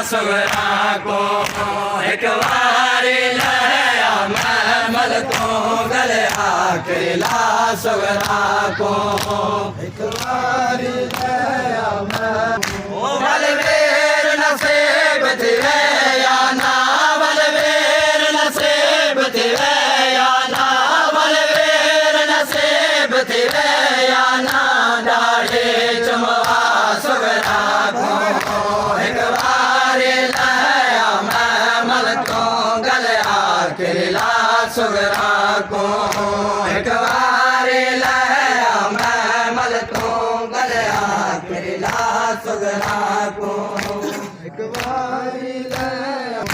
सुगरा को एक बारी लया महमल को गले आखिला सुगरा को एक बारी लया बलवीर नसीब थिवे या ना बलवीर नसीब थिवे या ना बलवीर नसीब थिवे या ना डाढ़े चमवा सुगरा को एक बारी लया महमल को गले आखिला सुगरा को एक बारी लया महमल को गले आखिला सुगरा को एक बारी लया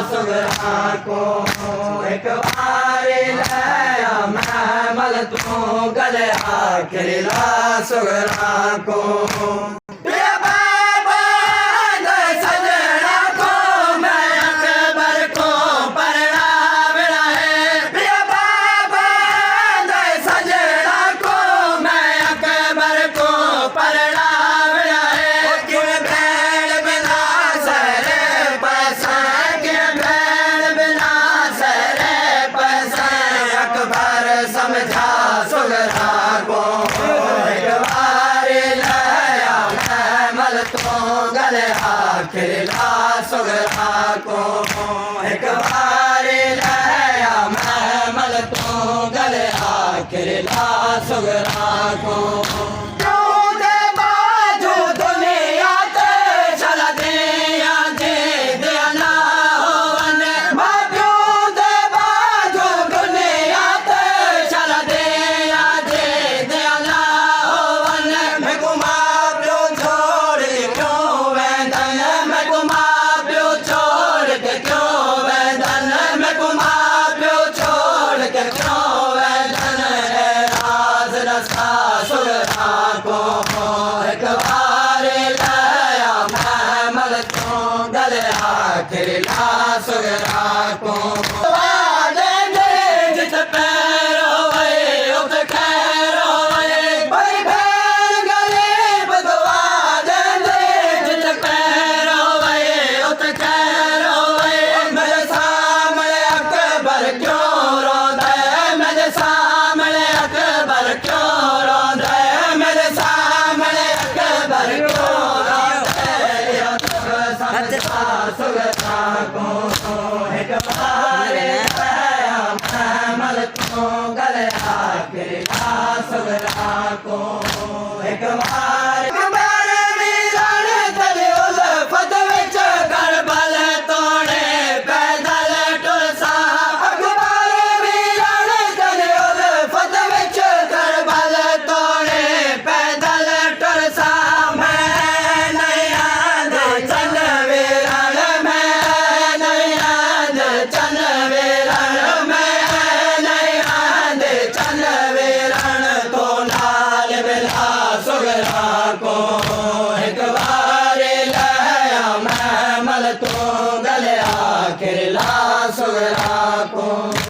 सुगरा को एक बारी लया महमल तू गले आखिला सुगरा को समझा सुगरा को एक बारी लया महमल तो गले आखिला सुगरा को एक बारी लया महमल तो गले आखिला सुगरा को सुगरा को एक बारी लया महमल तो गले आखिला सुगरा को सुगरा को एक बारी लया महमल तो गले आखिला सुगरा को एक बारी तो गले आखिला सुगरा को।